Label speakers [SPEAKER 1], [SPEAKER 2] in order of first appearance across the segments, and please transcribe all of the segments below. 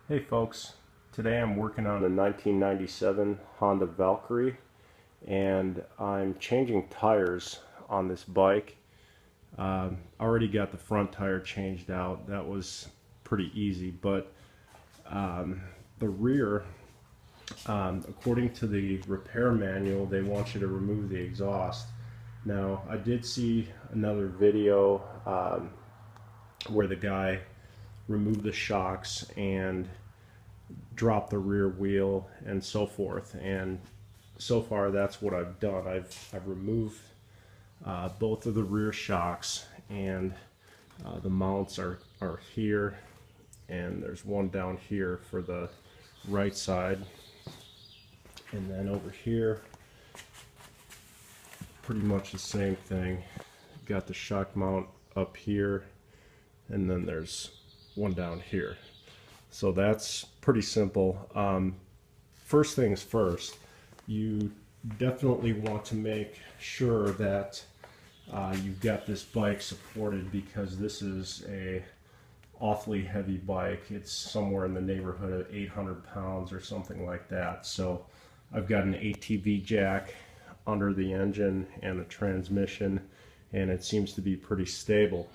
[SPEAKER 1] Hey folks, today I'm working on a 1997 Honda Valkyrie and I'm changing tires on this bike. I already got the front tire changed out. That was pretty easy, but the rear, according to the repair manual, they want you to remove the exhaust. Now, I did see another video where the guy remove the shocks and drop the rear wheel and so forth, and so far that's what I've done. I've removed both of the rear shocks, and the mounts are here, and there's one down here for the right side, and then over here pretty much the same thing. Got the shock mount up here, and then there's one down here. So that's pretty simple. First things first, you definitely want to make sure that you've got this bike supported, because this is a awfully heavy bike. It's somewhere in the neighborhood of 800 pounds or something like that. So I've got an ATV jack under the engine and the transmission, and it seems to be pretty stable.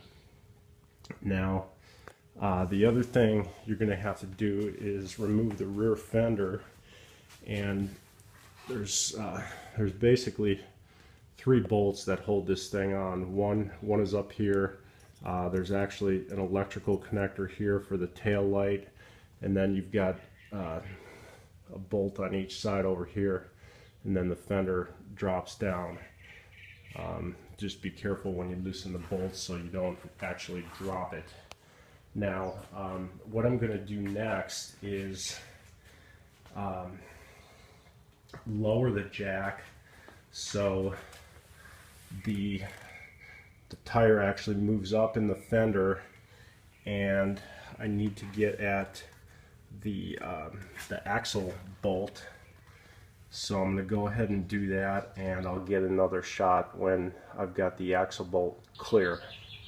[SPEAKER 1] Now, the other thing you're going to have to do is remove the rear fender, and there's basically three bolts that hold this thing on. One is up here. There's actually an electrical connector here for the tail light, and then you've got a bolt on each side over here, and then the fender drops down. Just be careful when you loosen the bolts so you don't actually drop it. Now, what I'm going to do next is lower the jack so the tire actually moves up in the fender, and I need to get at the axle bolt. So I'm going to go ahead and do that, and I'll get another shot when I've got the axle bolt clear.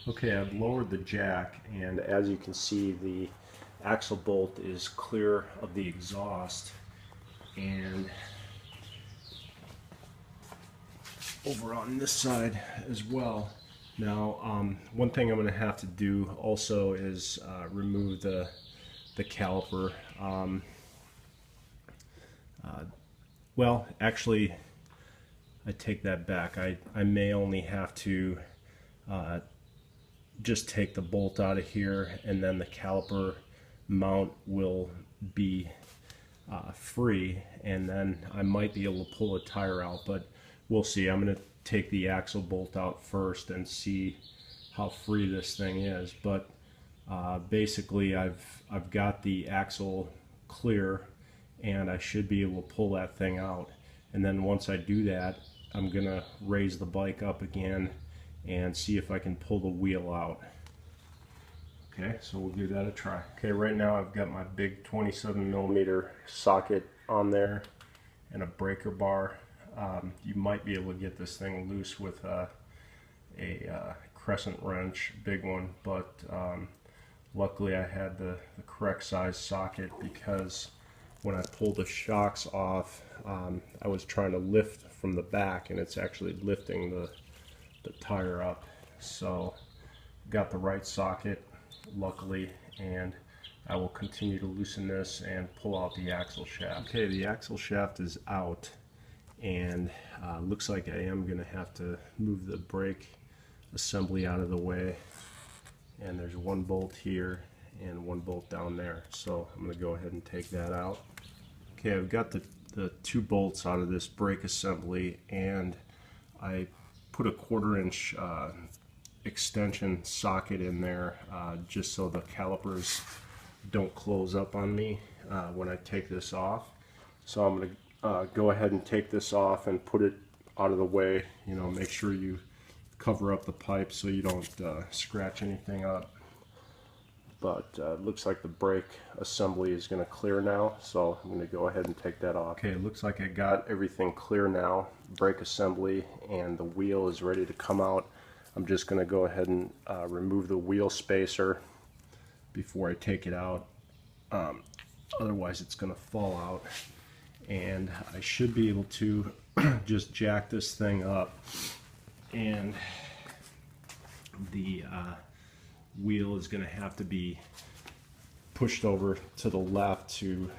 [SPEAKER 1] Okay, I've lowered the jack, and as you can see, the axle bolt is clear of the exhaust, and over on this side as well. Now, one thing I'm going to have to do also is remove the caliper. Well, actually, I take that back. I may only have to just take the bolt out of here, and then the caliper mount will be free, and then I might be able to pull the tire out, but we'll see. I'm going to take the axle bolt out first and see how free this thing is. But basically I've got the axle clear, and I should be able to pull that thing out. And then once I do that, I'm gonna raise the bike up again and see if I can pull the wheel out. Okay, so we'll give that a try. Okay, right now I've got my big 27mm socket on there and a breaker bar. You might be able to get this thing loose with a crescent wrench, big one, but luckily I had the correct size socket, because when I pulled the shocks off, I was trying to lift from the back, and it's actually lifting the tire up. So got the right socket, luckily, and I will continue to loosen this and pull out the axle shaft. Okay, the axle shaft is out, and looks like I am going to have to move the brake assembly out of the way. And there's one bolt here and one bolt down there, so I'm going to go ahead and take that out. Okay, I've got the two bolts out of this brake assembly, and I put a 1/4-inch extension socket in there just so the calipers don't close up on me when I take this off. So I'm going to go ahead and take this off and put it out of the way. You know, make sure you cover up the pipe so you don't scratch anything up. But looks like the brake assembly is going to clear now, so I'm going to go ahead and take that off. Okay, it looks like I got everything clear now. Brake assembly and the wheel is ready to come out. I'm just going to go ahead and remove the wheel spacer before I take it out. otherwise it's going to fall out. And I should be able to just jack this thing up, and the wheel is going to have to be pushed over to the left to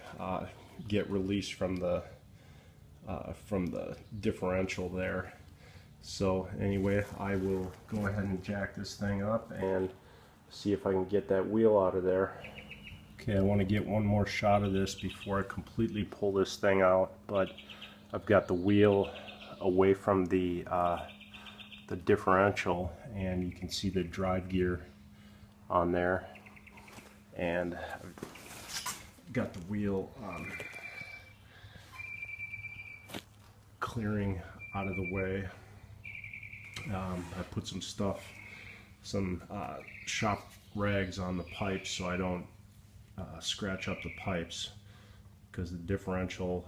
[SPEAKER 1] get released from the differential there. So anyway, I will go ahead and jack this thing up and see if I can get that wheel out of there. Okay, I want to get one more shot of this before I completely pull this thing out, but I've got the wheel away from the differential, and you can see the drive gear on there, and I've got the wheel clearing out of the way. I put some stuff, some shop rags on the pipes so I don't scratch up the pipes, because the differential,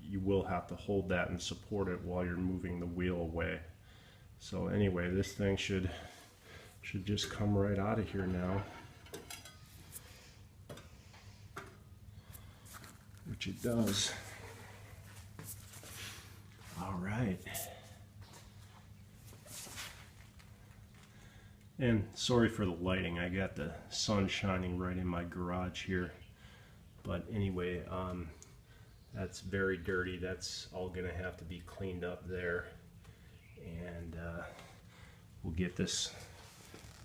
[SPEAKER 1] you will have to hold that and support it while you're moving the wheel away. So anyway, this thing should just come right out of here now, which it does. All right. And sorry for the lighting, I got the sun shining right in my garage here. But anyway, that's very dirty. That's all gonna have to be cleaned up there. And we'll get this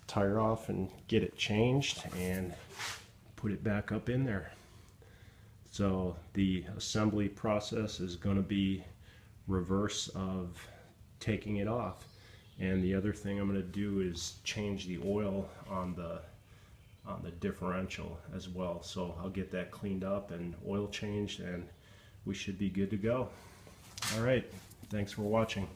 [SPEAKER 1] tire off and get it changed and put it back up in there. So the assembly process is gonna be reverse of taking it off. And the other thing I'm going to do is change the oil on the differential as well. So I'll get that cleaned up and oil changed, and we should be good to go. All right, thanks for watching.